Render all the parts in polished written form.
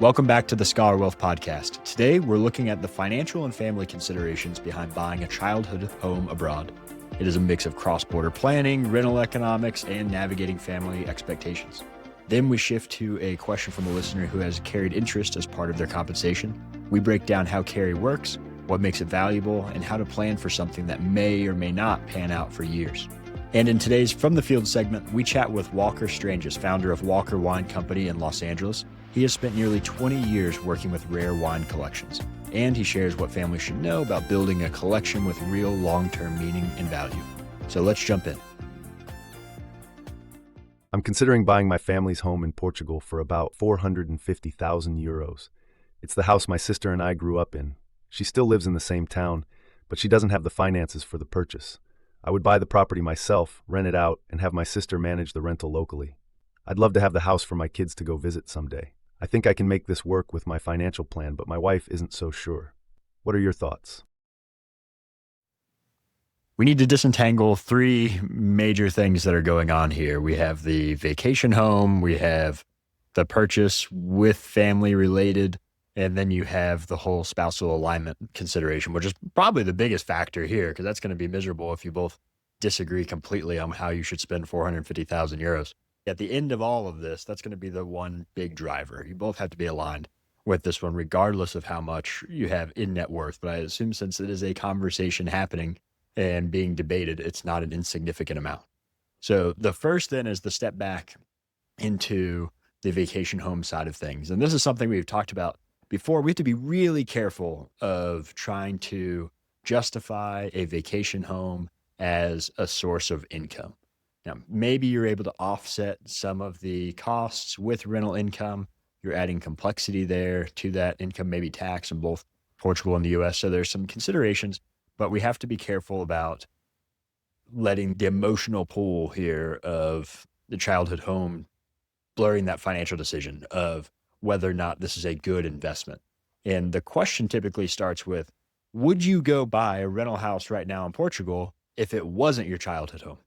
Welcome back to the Scholar Wealth Podcast. Today, we're looking at the financial and family considerations behind buying a childhood home abroad. It is a mix of cross-border planning, rental economics, and navigating family expectations. Then we shift to a question from a listener who has carried interest as part of their compensation. We break down how carry works, what makes it valuable, and how to plan for something that may or may not pan out for years. And in today's From the Field segment, we chat with Walker Strangis, founder of Walker Wine Company in Los Angeles. He has spent nearly 20 years working with rare wine collections, and he shares what families should know about building a collection with real long-term meaning and value. So let's jump in. I'm considering buying my family's home in Portugal for about 450,000 euros. It's the house my sister and I grew up in. She still lives in the same town, but she doesn't have the finances for the purchase. I would buy the property myself, rent it out, and have my sister manage the rental locally. I'd love to have the house for my kids to go visit someday. I think I can make this work with my financial plan, but my wife isn't so sure. What are your thoughts? We need to disentangle three major things that are going on here. We have the vacation home, we have the purchase with family related, and then you have the whole spousal alignment consideration, which is probably the biggest factor here, because that's going to be miserable if you both disagree completely on how you should spend 450,000 euros. At the end of all of this, that's going to be the one big driver. You both have to be aligned with this one, regardless of how much you have in net worth. But I assume since it is a conversation happening and being debated, it's not an insignificant amount. So the first then is the step back into the vacation home side of things. And this is something we've talked about before. We have to be really careful of trying to justify a vacation home as a source of income. Now, maybe you're able to offset some of the costs with rental income. You're adding complexity there to that income, maybe tax in both Portugal and the US. So there's some considerations, but we have to be careful about letting the emotional pull here of the childhood home blurring that financial decision of whether or not this is a good investment. And the question typically starts with, would you go buy a rental house right now in Portugal if it wasn't your childhood home?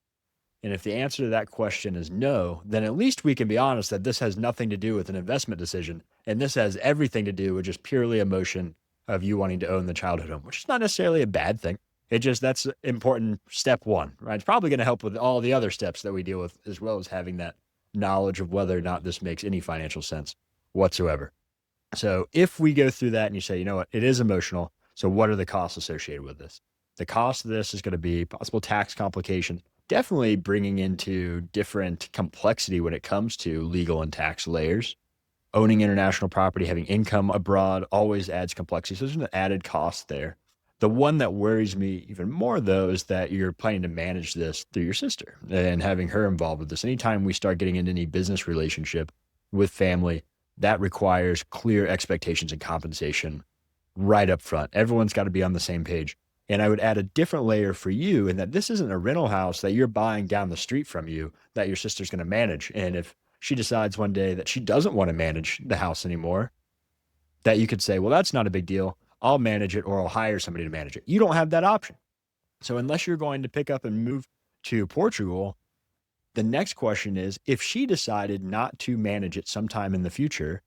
And if the answer to that question is no, then at least we can be honest that this has nothing to do with an investment decision. And this has everything to do with just purely emotion of you wanting to own the childhood home, which is not necessarily a bad thing. That's important step one, right? It's probably going to help with all the other steps that we deal with, as well as having that knowledge of whether or not this makes any financial sense whatsoever. So if we go through that and you say, you know what, it is emotional. So what are the costs associated with this? The cost of this is going to be possible tax complications, definitely bringing into different complexity when it comes to legal and tax layers. Owning international property, having income abroad always adds complexity. So there's an added cost there. The one that worries me even more, though, is that you're planning to manage this through your sister and having her involved with this. Anytime we start getting into any business relationship with family, that requires clear expectations and compensation right up front. Everyone's got to be on the same page. And I would add a different layer for you in that this isn't a rental house that you're buying down the street from you that your sister's going to manage. And if she decides one day that she doesn't want to manage the house anymore, that you could say, well, that's not a big deal. I'll manage it, or I'll hire somebody to manage it. You don't have that option. So unless you're going to pick up and move to Portugal, the next question is, if she decided not to manage it sometime in the future,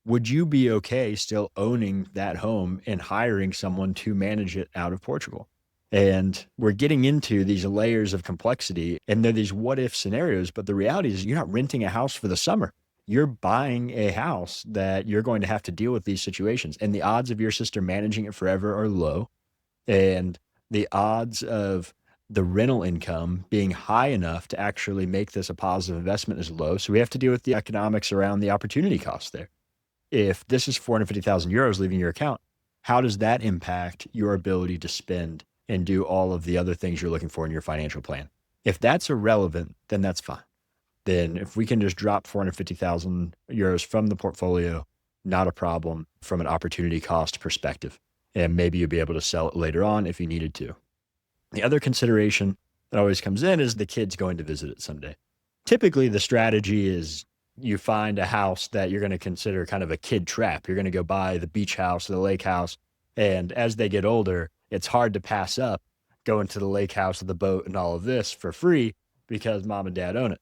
would you be okay still owning that home and hiring someone to manage it out of Portugal? And we're getting into these layers of complexity, and they're these what if scenarios, but the reality is you're not renting a house for the summer. You're buying a house that you're going to have to deal with these situations. And the odds of your sister managing it forever are low. And the odds of the rental income being high enough to actually make this a positive investment is low. So we have to deal with the economics around the opportunity cost there. If this is 450,000 euros leaving your account, how does that impact your ability to spend and do all of the other things you're looking for in your financial plan? If that's irrelevant, then that's fine. Then if we can just drop 450,000 euros from the portfolio, not a problem from an opportunity cost perspective. And maybe you'll be able to sell it later on if you needed to. The other consideration that always comes in is the kid's going to visit it someday. Typically, the strategy is you find a house that you're going to consider kind of a kid trap. You're going to go buy the beach house or the lake house. And as they get older, it's hard to pass up going to the lake house or the boat and all of this for free because mom and dad own it.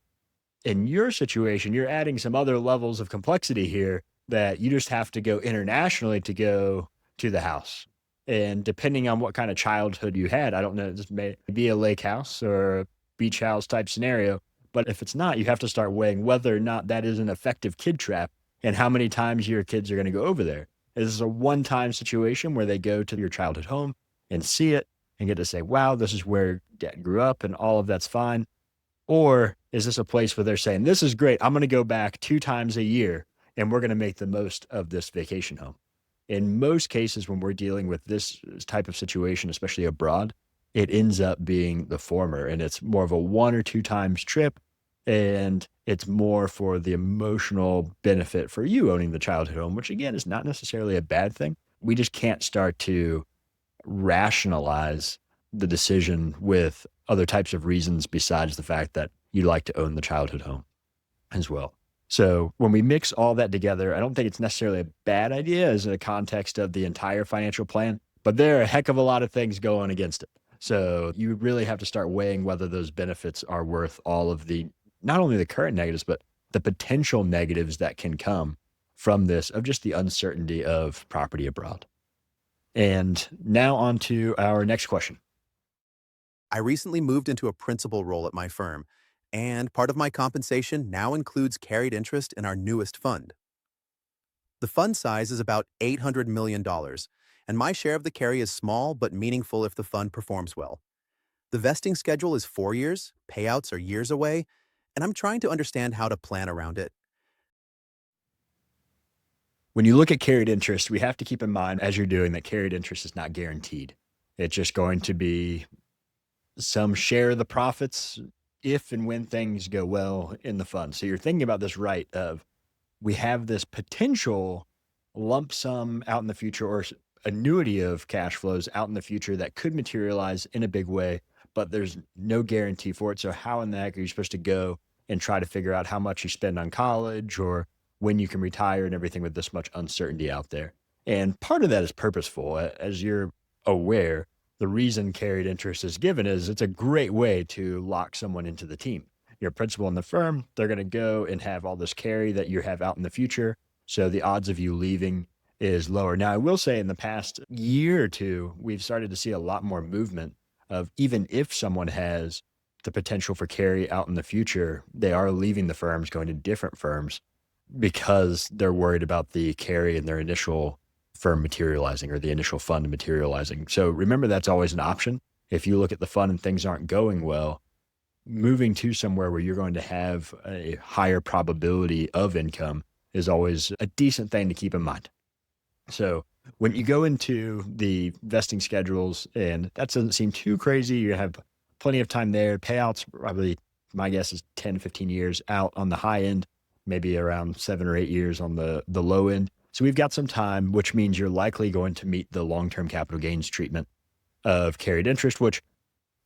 In your situation, you're adding some other levels of complexity here that you just have to go internationally to go to the house. And depending on what kind of childhood you had, I don't know, this may be a lake house or a beach house type scenario. But if it's not, you have to start weighing whether or not that is an effective kid trap and how many times your kids are going to go over there. Is this a one time situation where they go to your childhood home and see it and get to say, wow, this is where dad grew up and all of that's fine? Or is this a place where they're saying, this is great. I'm going to go back 2 times a year and we're going to make the most of this vacation home. In most cases, when we're dealing with this type of situation, especially abroad, it ends up being the former and it's more of a 1 or 2 times trip. And it's more for the emotional benefit for you owning the childhood home, which again is not necessarily a bad thing. We just can't start to rationalize the decision with other types of reasons besides the fact that you like to own the childhood home as well. So when we mix all that together, I don't think it's necessarily a bad idea as a context of the entire financial plan, but there are a heck of a lot of things going against it. So you really have to start weighing whether those benefits are worth all of the, not only the current negatives, but the potential negatives that can come from this of just the uncertainty of property abroad. And now on to our next question. I recently moved into a principal role at my firm, and part of my compensation now includes carried interest in our newest fund. The fund size is about $800 million, dollars, and my share of the carry is small but meaningful if the fund performs well. The vesting schedule is 4 years, payouts are years away, and I'm trying to understand how to plan around it. When you look at carried interest, we have to keep in mind as you're doing that carried interest is not guaranteed. It's just going to be some share of the profits if and when things go well in the fund. So you're thinking about this right of we have this potential lump sum out in the future or annuity of cash flows out in the future that could materialize in a big way, but there's no guarantee for it. So how in the heck are you supposed to go and try to figure out how much you spend on college or when you can retire and everything with this much uncertainty out there? And part of that is purposeful. As you're aware, the reason carried interest is given is it's a great way to lock someone into the team. Your principal in the firm, they're going to go and have all this carry that you have out in the future. So the odds of you leaving is lower. Now, I will say in the past year or two, we've started to see a lot more movement of even if someone has the potential for carry out in the future, they are leaving the firms, going to different firms because they're worried about the carry in their initial firm materializing or the initial fund materializing. So remember, that's always an option. If you look at the fund and things aren't going well, moving to somewhere where you're going to have a higher probability of income is always a decent thing to keep in mind. So when you go into the vesting schedules, and that doesn't seem too crazy, you have plenty of time there. Payouts, probably my guess is 10, 15 years out on the high end, maybe around 7 or 8 years on the low end. So we've got some time, which means you're likely going to meet the long-term capital gains treatment of carried interest, which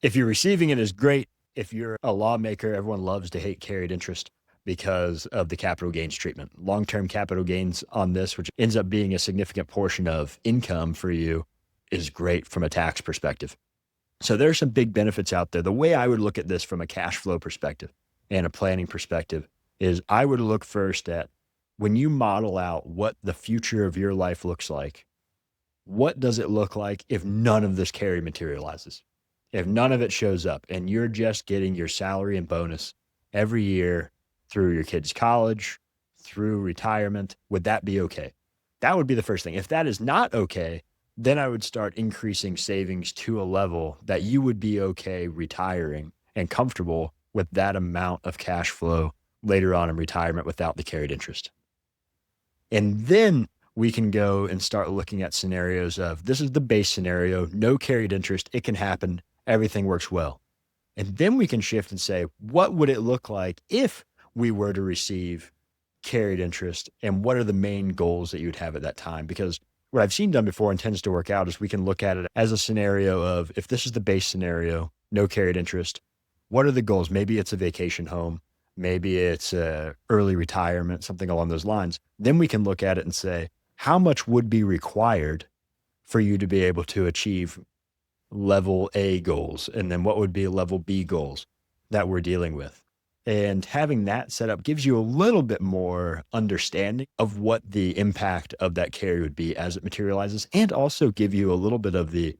if you're receiving it is great. If you're a lawmaker, everyone loves to hate carried interest because of the capital gains treatment. Long-term capital gains on this, which ends up being a significant portion of income for you, is great from a tax perspective. So there's some big benefits out there. The way I would look at this from a cash flow perspective and a planning perspective is I would look first at when you model out what the future of your life looks like, what does it look like if none of this carry materializes? If none of it shows up and you're just getting your salary and bonus every year through your kids' college, through retirement, would that be okay? That would be the first thing. If that is not okay, then I would start increasing savings to a level that you would be okay retiring and comfortable with that amount of cash flow later on in retirement without the carried interest. And then we can go and start looking at scenarios of this is the base scenario, no carried interest, it can happen, everything works well. And then we can shift and say, what would it look like if we were to receive carried interest? And what are the main goals that you would have at that time? Because what I've seen done before and tends to work out is we can look at it as a scenario of if this is the base scenario, no carried interest, what are the goals? Maybe it's a vacation home. Maybe it's early retirement, something along those lines. Then we can look at it and say, how much would be required for you to be able to achieve level A goals? And then what would be level B goals that we're dealing with? And having that set up gives you a little bit more understanding of what the impact of that carry would be as it materializes, and also give you a little bit of the,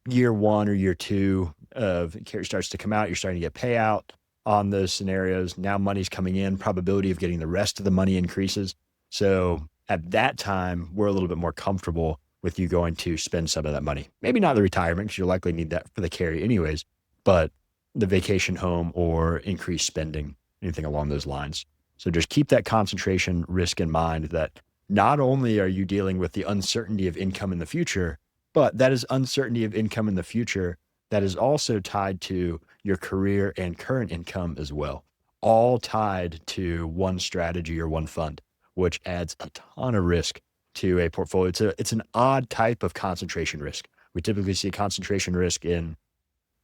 year one or year two of carry starts to come out. You're starting to get payout on those scenarios. Now money's coming in, probability of getting the rest of the money increases. So at that time, we're a little bit more comfortable with you going to spend some of that money. Maybe not the retirement, because you'll likely need that for the carry anyways, but the vacation home or increased spending, anything along those lines. So just keep that concentration risk in mind, that not only are you dealing with the uncertainty of income in the future, but that is uncertainty of income in the future that is also tied to your career and current income as well, all tied to one strategy or one fund, which adds a ton of risk to a portfolio. It's an odd type of concentration risk. We typically see concentration risk in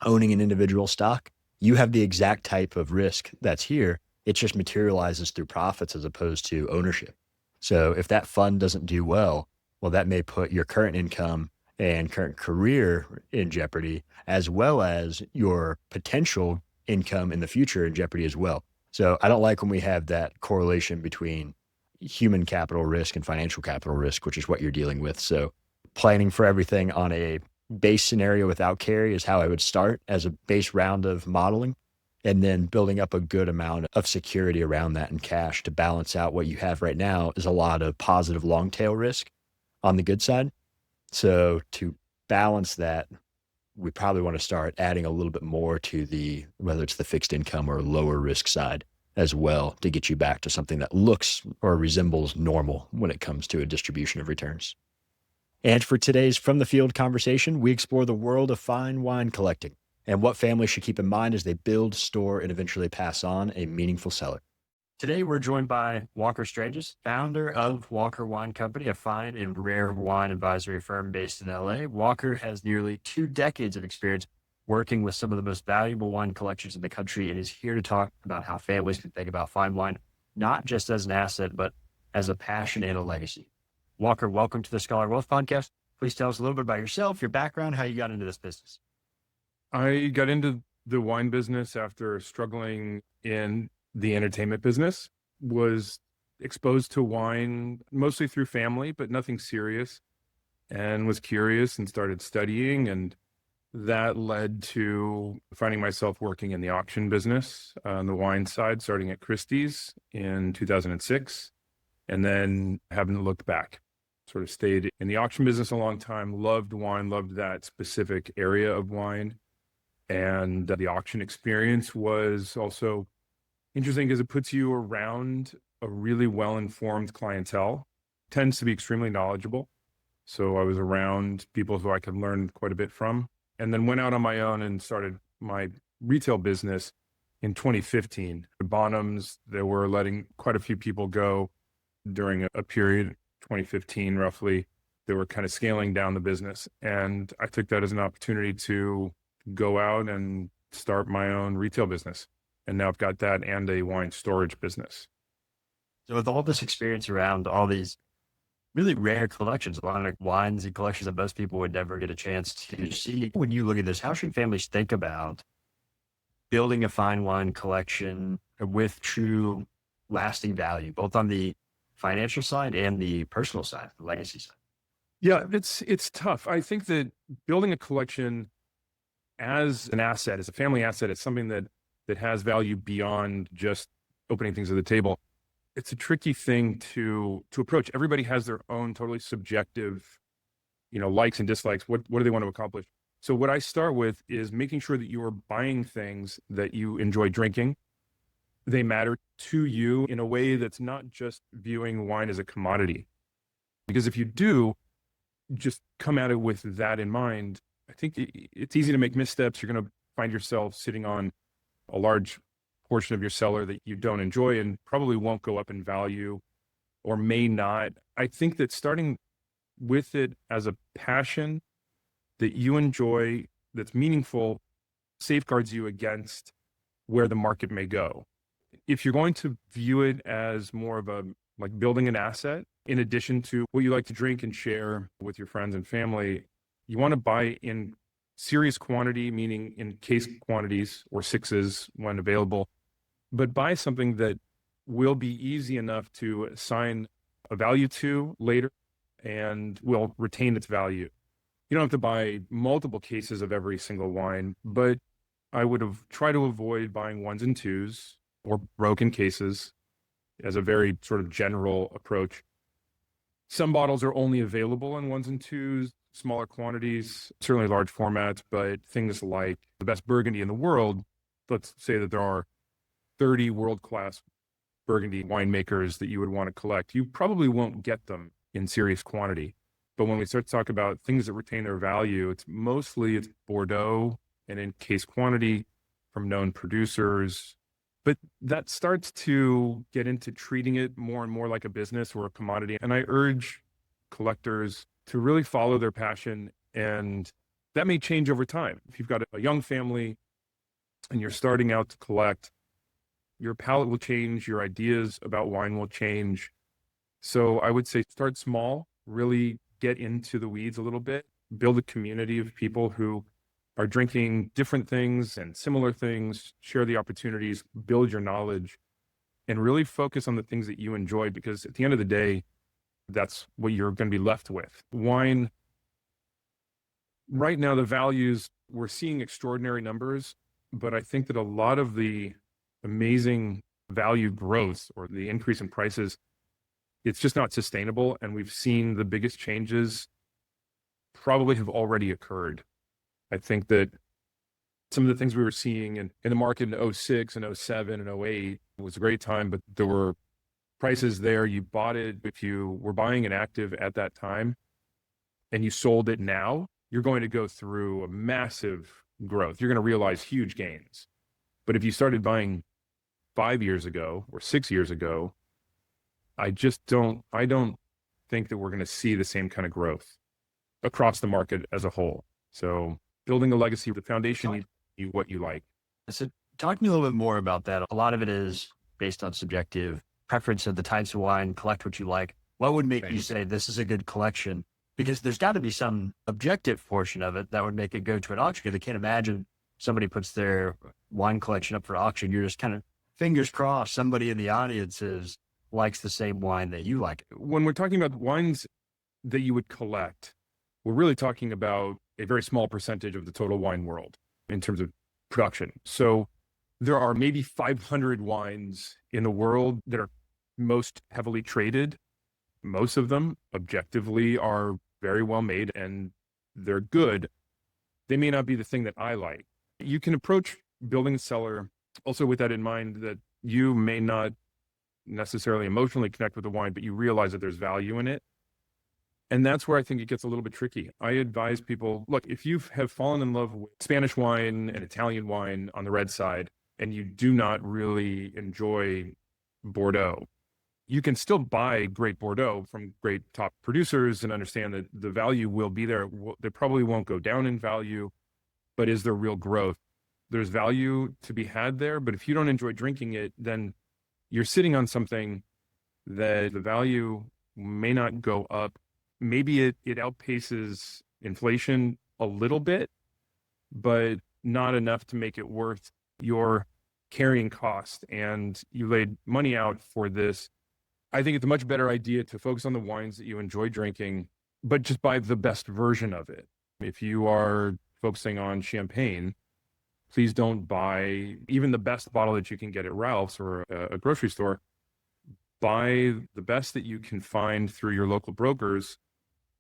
owning an individual stock. You have the exact type of risk that's here. It just materializes through profits as opposed to ownership. So if that fund doesn't do well, that may put your current income and current career in jeopardy, as well as your potential income in the future in jeopardy as well. So I don't like when we have that correlation between human capital risk and financial capital risk, which is what you're dealing with. So planning for everything on a base scenario without carry is how I would start as a base round of modeling, and then building up a good amount of security around that in cash to balance out what you have right now is a lot of positive long tail risk on the good side. So to balance that, we probably want to start adding a little bit more to the, whether it's the fixed income or lower risk side as well, to get you back to something that looks or resembles normal when it comes to a distribution of returns. And for today's From the Field conversation, we explore the world of fine wine collecting and what families should keep in mind as they build, store, and eventually pass on a meaningful cellar. Today, we're joined by Walker Strangis, founder of Walker Wine Company, a fine and rare wine advisory firm based in LA. Walker has nearly 2 decades of experience working with some of the most valuable wine collections in the country, and is here to talk about how families can think about fine wine, not just as an asset, but as a passion and a legacy. Walker, welcome to the Scholar Wealth Podcast. Please tell us a little bit about yourself, your background, how you got into this business. I got into the wine business after struggling in the entertainment business, was exposed to wine mostly through family, but nothing serious, and was curious and started studying. And that led to finding myself working in the auction business on the wine side, starting at Christie's in 2006, and then haven't looked back. Sort of stayed in the auction business a long time, loved wine, loved that specific area of wine. And the auction experience was also interesting because it puts you around a really well-informed clientele, tends to be extremely knowledgeable. So I was around people who I could learn quite a bit from, and then went out on my own and started my retail business in 2015. The Bonhams, they were letting quite a few people go during a period, 2015 roughly. They were kind of scaling down the business, and I took that as an opportunity to go out and start my own retail business. And now I've got that and a wine storage business. So with all this experience around all these really rare collections, a lot of wines and collections that most people would never get a chance to see, when you look at this, how should families think about building a fine wine collection with true lasting value, both on the financial side and the personal side, the legacy side? Yeah, it's tough. I think that building a collection as an asset, as a family asset, it's something that has value beyond just opening things at the table. It's a tricky thing to approach. Everybody has their own totally subjective, likes and dislikes. What do they want to accomplish? So what I start with is making sure that you are buying things that you enjoy drinking. They matter to you in a way that's not just viewing wine as a commodity. Because if you do just come at it with that in mind, I think it's easy to make missteps. You're going to find yourself sitting on a large portion of your cellar that you don't enjoy and probably won't go up in value, or may not. I think that starting with it as a passion that you enjoy, that's meaningful, safeguards you against where the market may go. If you're going to view it as more of like building an asset, in addition to what you like to drink and share with your friends and family, you want to buy in serious quantity, meaning in case quantities or sixes when available, but buy something that will be easy enough to assign a value to later and will retain its value. You don't have to buy multiple cases of every single wine, but I would have tried to avoid buying ones and twos or broken cases as a very sort of general approach. Some bottles are only available in ones and twos, smaller quantities, certainly large formats, but things like the best Burgundy in the world, let's say that there are 30 world-class Burgundy winemakers that you would want to collect. You probably won't get them in serious quantity. But when we start to talk about things that retain their value, it's Bordeaux and in case quantity from known producers. But that starts to get into treating it more and more like a business or a commodity. And I urge collectors to really follow their passion. And that may change over time. If you've got a young family and you're starting out to collect, your palate will change, your ideas about wine will change. So I would say start small, really get into the weeds a little bit, build a community of people who are drinking different things and similar things, share the opportunities, build your knowledge, and really focus on the things that you enjoy, because at the end of the day, that's what you're going to be left with. Wine, right now, the values, we're seeing extraordinary numbers, but I think that a lot of the amazing value growth or the increase in prices, it's just not sustainable. And we've seen the biggest changes probably have already occurred. I think that some of the things we were seeing in the market in 06 and 07 and 08 was a great time, but there were prices there. You bought it, if you were buying an active at that time and you sold it now, you're going to go through a massive growth. You're going to realize huge gains. But if you started buying 5 years ago or 6 years ago, I don't think that we're going to see the same kind of growth across the market as a whole. So building a legacy, the foundation, what you like. So talk to me a little bit more about that. A lot of it is based on subjective preference of the types of wine, collect what you like. What would make you say this is a good collection? Because there's got to be some objective portion of it that would make it go to an auction. Because I can't imagine somebody puts their wine collection up for auction. You're just kind of fingers crossed somebody in the audience likes the same wine that you like. When we're talking about wines that you would collect, we're really talking about a very small percentage of the total wine world in terms of production. So there are maybe 500 wines in the world that are most heavily traded. Most of them objectively are very well made and they're good. They may not be the thing that I like. You can approach building a cellar also with that in mind, that you may not necessarily emotionally connect with the wine, but you realize that there's value in it. And that's where I think it gets a little bit tricky. I advise people, look, if you have fallen in love with Spanish wine and Italian wine on the red side, and you do not really enjoy Bordeaux, you can still buy great Bordeaux from great top producers and understand that the value will be there. They probably won't go down in value, but is there real growth? There's value to be had there, but if you don't enjoy drinking it, then you're sitting on something that the value may not go up. Maybe it outpaces inflation a little bit, but not enough to make it worth your carrying cost. And you laid money out for this. I think it's a much better idea to focus on the wines that you enjoy drinking, but just buy the best version of it. If you are focusing on champagne, please don't buy even the best bottle that you can get at Ralph's or a grocery store. Buy the best that you can find through your local brokers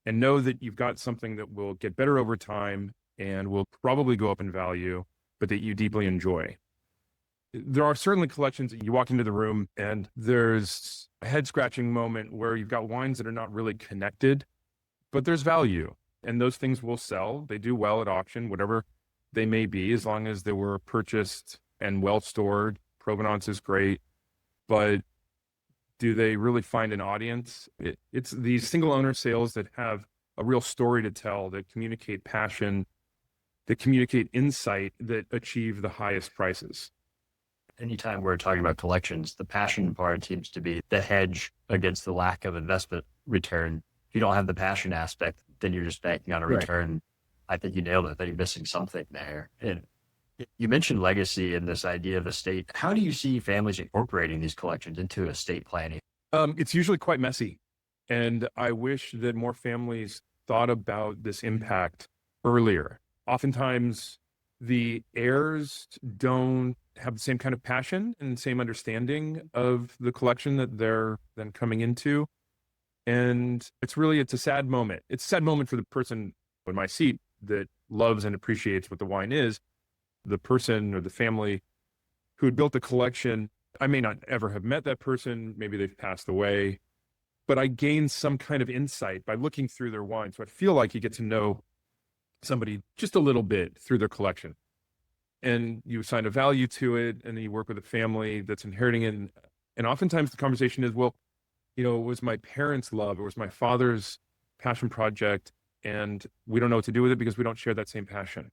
and know that you've got something that will get better over time and will probably go up in value, but that you deeply enjoy. There are certainly collections that you walk into the room and there's a head scratching moment where you've got wines that are not really connected, but there's value, and those things will sell. They do well at auction, whatever they may be, as long as they were purchased and well stored. Provenance is great, but do they really find an audience? It's these single owner sales that have a real story to tell, that communicate passion, that communicate insight, that achieve the highest prices. Anytime we're talking about collections, the passion part seems to be the hedge against the lack of investment return. If you don't have the passion aspect, then you're just banking on a return. Right. I think you nailed it, that you're missing something there. And You mentioned legacy and this idea of estate. How do you see families incorporating these collections into estate planning? It's usually quite messy. And I wish that more families thought about this impact earlier. Oftentimes, the heirs don't have the same kind of passion and same understanding of the collection that they're then coming into. And it's a sad moment. It's a sad moment for the person in my seat that loves and appreciates what the wine is. The person or the family who had built the collection, I may not ever have met that person. Maybe they've passed away, but I gained some kind of insight by looking through their wine. So I feel like you get to know somebody just a little bit through their collection, and you assign a value to it, and then you work with a family that's inheriting it. And oftentimes the conversation is, well, it was my parents' love, it was my father's passion project, and we don't know what to do with it because we don't share that same passion.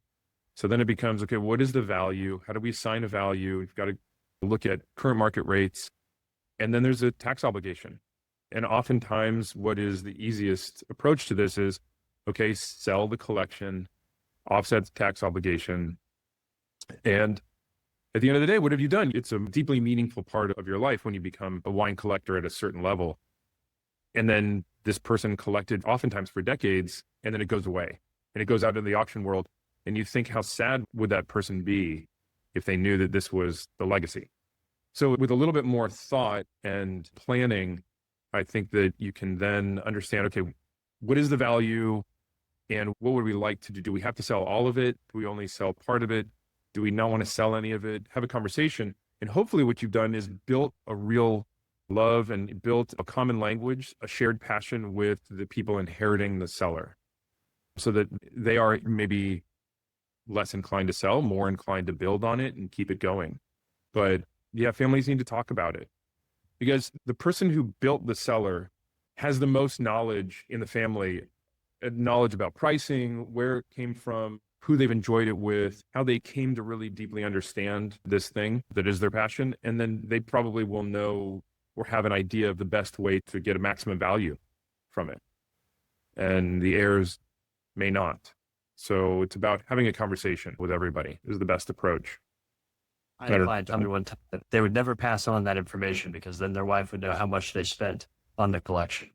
So then it becomes, okay, what is the value? How do we assign a value? We've got to look at current market rates. And then there's a tax obligation. And oftentimes what is the easiest approach to this is, okay, sell the collection, offset the tax obligation. And at the end of the day, what have you done? It's a deeply meaningful part of your life when you become a wine collector at a certain level. And then this person collected oftentimes for decades, and then it goes away and it goes out in the auction world. And you think, how sad would that person be if they knew that this was the legacy? So with a little bit more thought and planning, I think that you can then understand, okay, what is the value and what would we like to do? Do we have to sell all of it? Do we only sell part of it? Do we not want to sell any of it? Have a conversation. And hopefully what you've done is built a real love and built a common language, a shared passion with the people inheriting the cellar, so that they are maybe less inclined to sell, more inclined to build on it and keep it going. But yeah, families need to talk about it, because the person who built the cellar has the most knowledge in the family, knowledge about pricing, where it came from, who they've enjoyed it with, how they came to really deeply understand this thing that is their passion. And then they probably will know or have an idea of the best way to get a maximum value from it. And the heirs may not. So it's about having a conversation with everybody is the best approach. I had a client tell me one time that they would never pass on that information because then their wife would know how much they spent on the collection.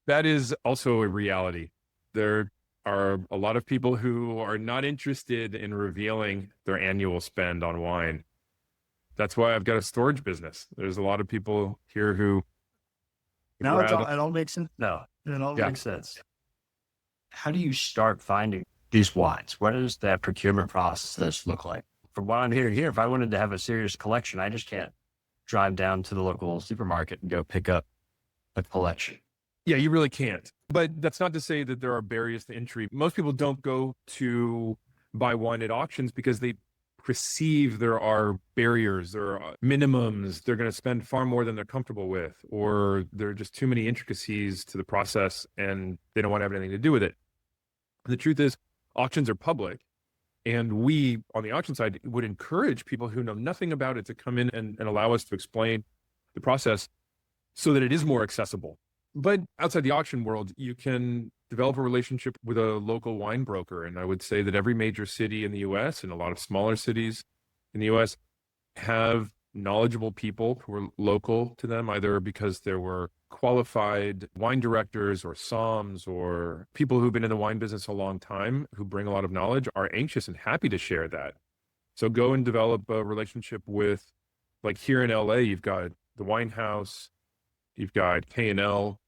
That is also a reality. There are a lot of people who are not interested in revealing their annual spend on wine. That's why I've got a storage business. There's a lot of people here who... No, it all makes sense. No, it all makes sense. How do you start finding these wines? What does that procurement process look like? From what I'm hearing here, if I wanted to have a serious collection, I just can't drive down to the local supermarket and go pick up a collection. Yeah, you really can't. But that's not to say that there are barriers to entry. Most people don't go to buy wine at auctions because they perceive there are barriers, there are minimums, they're going to spend far more than they're comfortable with, or there are just too many intricacies to the process and they don't want to have anything to do with it. The truth is, auctions are public. And we, on the auction side, would encourage people who know nothing about it to come in and allow us to explain the process so that it is more accessible. But outside the auction world, you can develop a relationship with a local wine broker. And I would say that every major city in the US and a lot of smaller cities in the US have knowledgeable people who are local to them, either because there were qualified wine directors or somms or people who've been in the wine business a long time who bring a lot of knowledge, are anxious and happy to share that. So go and develop a relationship with, like here in LA, you've got the Wine House, you've got K&L.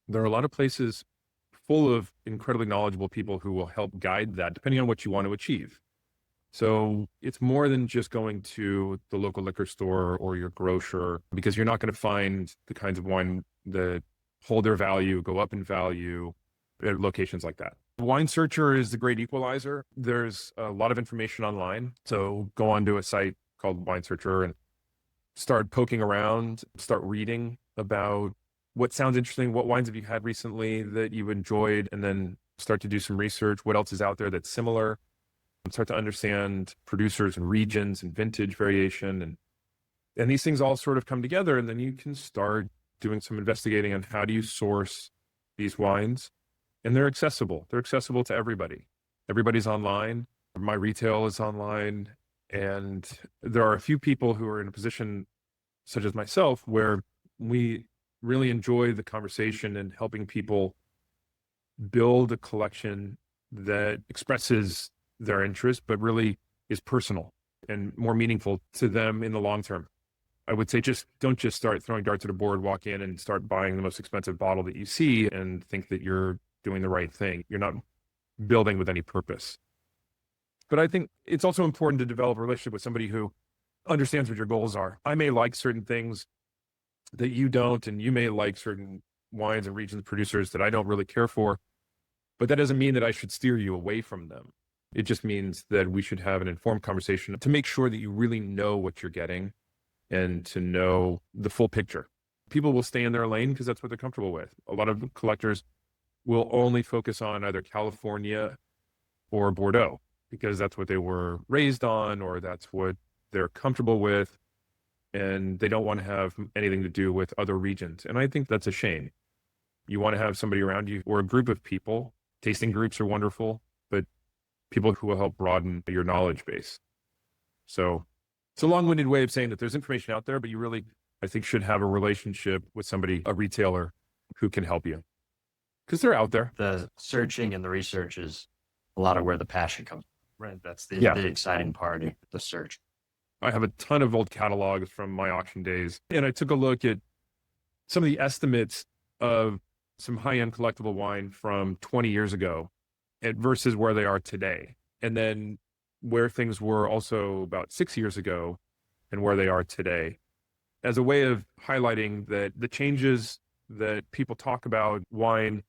There are a lot of places full of incredibly knowledgeable people who will help guide that depending on what you want to achieve. So it's more than just going to the local liquor store or your grocer, because you're not going to find the kinds of wine that hold their value, go up in value at locations like that. Wine Searcher is the great equalizer. There's a lot of information online. So go onto a site called Wine Searcher and start poking around, start reading about what sounds interesting. What wines have you had recently that you enjoyed? And then start to do some research. What else is out there that's similar? And start to understand producers and regions and vintage variation. And these things all sort of come together. And then you can start doing some investigating on how do you source these wines. And they're accessible. They're accessible to everybody. Everybody's online. My retail is online. And there are a few people who are in a position such as myself where we really enjoy the conversation and helping people build a collection that expresses their interest, but really is personal and more meaningful to them in the long term. I would say don't just start throwing darts at a board, walk in and start buying the most expensive bottle that you see and think that you're doing the right thing. You're not building with any purpose. But I think it's also important to develop a relationship with somebody who understands what your goals are. I may like certain things that you don't, and you may like certain wines and regions producers that I don't really care for, but that doesn't mean that I should steer you away from them. It just means that we should have an informed conversation to make sure that you really know what you're getting and to know the full picture. People will stay in their lane because that's what they're comfortable with. A lot of collectors will only focus on either California or Bordeaux because that's what they were raised on or that's what they're comfortable with, and they don't want to have anything to do with other regions. And I think that's a shame. You want to have somebody around you or a group of people. Tasting groups are wonderful, but people who will help broaden your knowledge base. So it's a long-winded way of saying that there's information out there, but you really, I think, should have a relationship with somebody, a retailer who can help you because they're out there. The searching and the research is a lot of where the passion comes from, right? That's the exciting part of the search. I have a ton of old catalogs from my auction days, and I took a look at some of the estimates of some high-end collectible wine from 20 years ago versus where they are today. And then where things were also about 6 years ago and where they are today, as a way of highlighting that the changes that people talk about wine,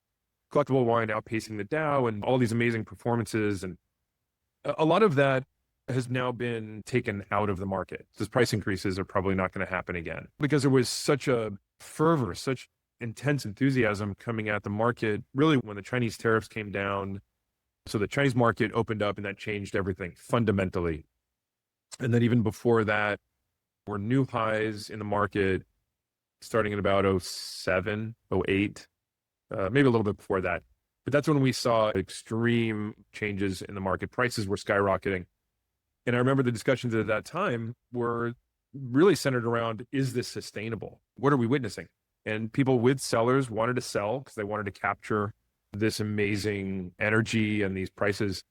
collectible wine outpacing the Dow and all these amazing performances. And a lot of that has now been taken out of the market. Those price increases are probably not going to happen again because there was such a fervor, such intense enthusiasm coming at the market, really when the Chinese tariffs came down. So the Chinese market opened up and that changed everything fundamentally. And then even before that, were new highs in the market starting in about 07, 08, maybe a little bit before that. But that's when we saw extreme changes in the market. Prices were skyrocketing. And I remember the discussions at that time were really centered around, is this sustainable? What are we witnessing? And people with sellers wanted to sell because they wanted to capture this amazing energy and these prices.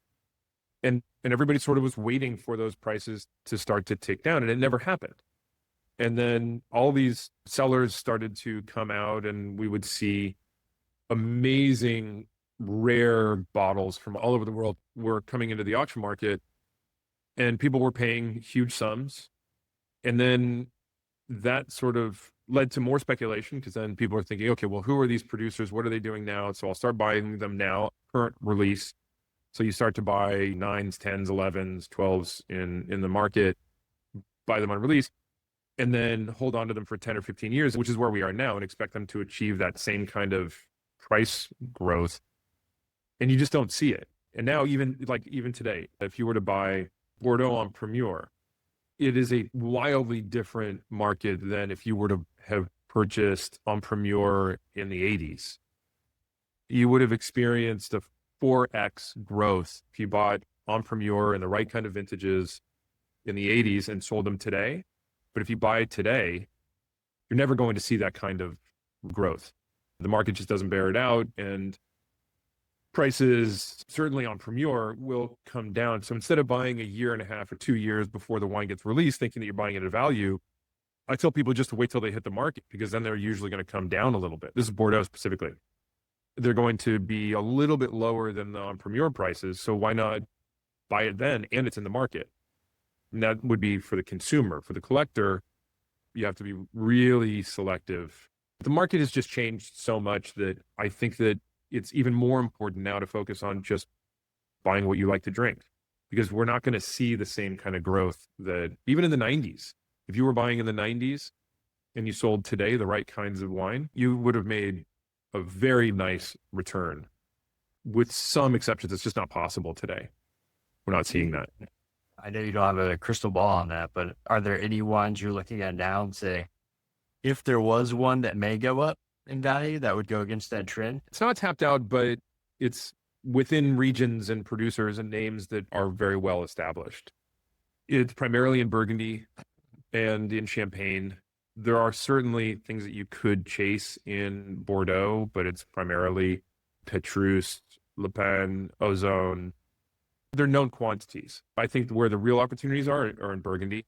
And everybody sort of was waiting for those prices to start to tick down, and it never happened. And then all these sellers started to come out, and we would see amazing, rare bottles from all over the world were coming into the auction market, and people were paying huge sums. And then that sort of led to more speculation because then people are thinking, okay, well, who are these producers? What are they doing now? So I'll start buying them now, current release. So you start to buy 9s, 10s, 11s, 12s in the market, buy them on release, and then hold on to them for 10 or 15 years, which is where we are now, and expect them to achieve that same kind of price growth. And you just don't see it. And now even today, if you were to buy Bordeaux on Premier, it is a wildly different market than if you were to have purchased on Premier in the 80s. You would have experienced a 4x growth if you bought on Premier in the right kind of vintages in the 80s and sold them today. But if you buy it today, you're never going to see that kind of growth. The market just doesn't bear it out, and prices, certainly on Premier, will come down. So instead of buying a year and a half or 2 years before the wine gets released, thinking that you're buying it at a value, I tell people just to wait till they hit the market because then they're usually going to come down a little bit. This is Bordeaux specifically. They're going to be a little bit lower than the on Premier prices. So why not buy it then and it's in the market? And that would be for the consumer. For the collector, you have to be really selective. The market has just changed so much that I think that it's even more important now to focus on just buying what you like to drink, because we're not going to see the same kind of growth that even in the 90s, if you were buying in the 90s and you sold today the right kinds of wine, you would have made a very nice return. With some exceptions, it's just not possible today. We're not seeing that. I know you don't have a crystal ball on that, but are there any wines you're looking at now and say, if there was one that may go up in value that would go against that trend? It's not tapped out, but it's within regions and producers and names that are very well established. It's primarily in Burgundy and in Champagne. There are certainly things that you could chase in Bordeaux, but it's primarily Petrus, Le Pen, Ozone. They're known quantities. I think where the real opportunities are in Burgundy.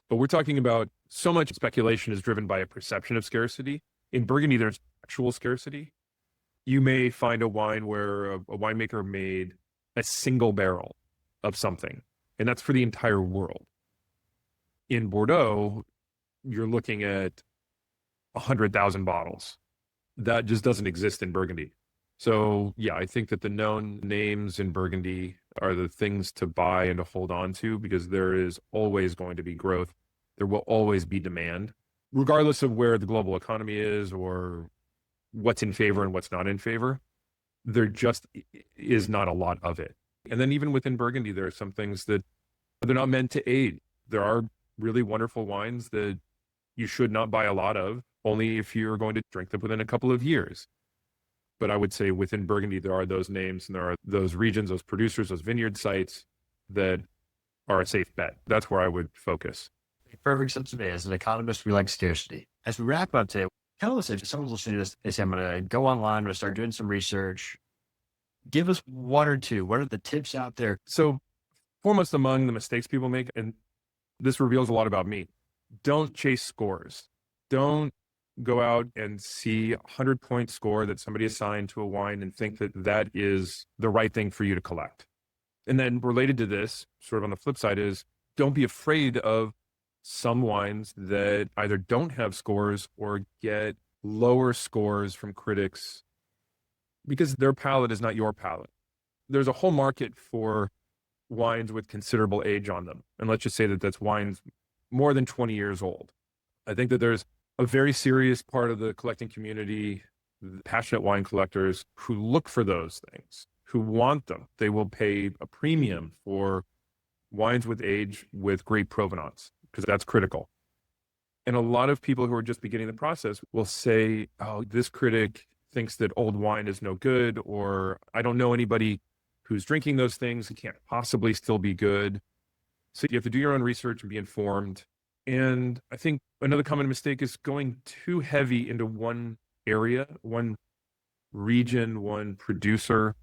But we're talking about so much speculation is driven by a perception of scarcity. In Burgundy, there's actual scarcity. You may find a wine where a winemaker made a single barrel of something, and that's for the entire world. In Bordeaux, you're looking at 100,000 bottles. That just doesn't exist in Burgundy. So yeah, I think that the known names in Burgundy are the things to buy and to hold on to, because there is always going to be growth. There will always be demand, regardless of where the global economy is or what's in favor and what's not in favor. There just is not a lot of it. And then even within Burgundy, there are some things that they're not meant to age. There are really wonderful wines that you should not buy a lot of, only if you're going to drink them within a couple of years. But I would say within Burgundy, there are those names and there are those regions, those producers, those vineyard sites that are a safe bet. That's where I would focus. Perfect sense to me. As an economist, we like scarcity. As we wrap up today, kind of listen, if someone's listening to this, they say, I'm going to go online, I'm going to start doing some research. Give us one or two. What are the tips out there? So foremost among the mistakes people make, and this reveals a lot about me, don't chase scores. Don't go out and see a 100-point score that somebody assigned to a wine and think that that is the right thing for you to collect. And then related to this, sort of on the flip side, is don't be afraid of some wines that either don't have scores or get lower scores from critics because their palate is not your palate. There's a whole market for wines with considerable age on them. And let's just say that that's wines more than 20 years old. I think that there's a very serious part of the collecting community, passionate wine collectors who look for those things, who want them. They will pay a premium for wines with age with great provenance, because that's critical. And a lot of people who are just beginning the process will say, oh, this critic thinks that old wine is no good, or I don't know anybody who's drinking those things. It can't possibly still be good. So you have to do your own research and be informed. And I think another common mistake is going too heavy into one area, one region, one producer,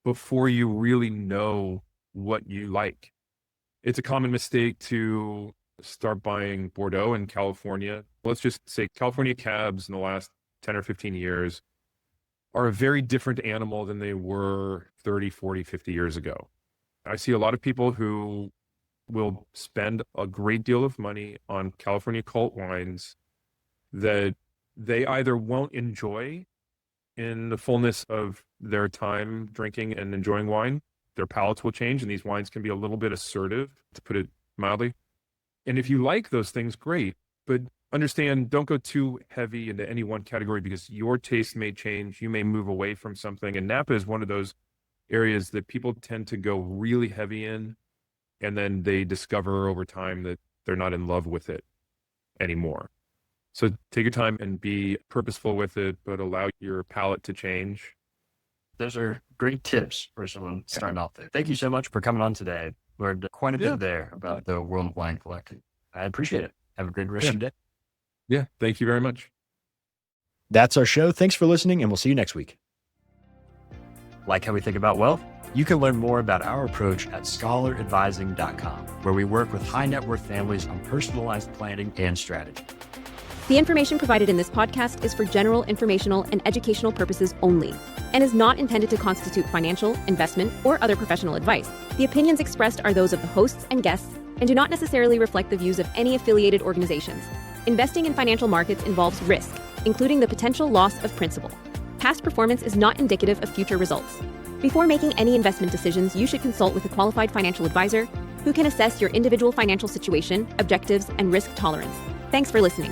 before you really know what you like. It's a common mistake to start buying Bordeaux in California. Let's just say California cabs in the last 10 or 15 years are a very different animal than they were 30, 40, 50 years ago. I see a lot of people who will spend a great deal of money on California cult wines that they either won't enjoy in the fullness of their time drinking and enjoying wine. Their palates will change, and these wines can be a little bit assertive, to put it mildly. And if you like those things, great. But understand, don't go too heavy into any one category, because your taste may change. You may move away from something. And Napa is one of those areas that people tend to go really heavy in, and then they discover over time that they're not in love with it anymore. So take your time and be purposeful with it, but allow your palate to change. Those are great tips for someone starting off there. Thank you so much for coming on today. Learned quite a bit there about the world of wine collecting. I appreciate it. Have a great rest of your day. Yeah, thank you very much. That's our show. Thanks for listening, and we'll see you next week. Like how we think about wealth? You can learn more about our approach at scholaradvising.com, where we work with high net worth families on personalized planning and strategy. The information provided in this podcast is for general informational and educational purposes only, and is not intended to constitute financial, investment, or other professional advice. The opinions expressed are those of the hosts and guests and do not necessarily reflect the views of any affiliated organizations. Investing in financial markets involves risk, including the potential loss of principal. Past performance is not indicative of future results. Before making any investment decisions, you should consult with a qualified financial advisor who can assess your individual financial situation, objectives, and risk tolerance. Thanks for listening.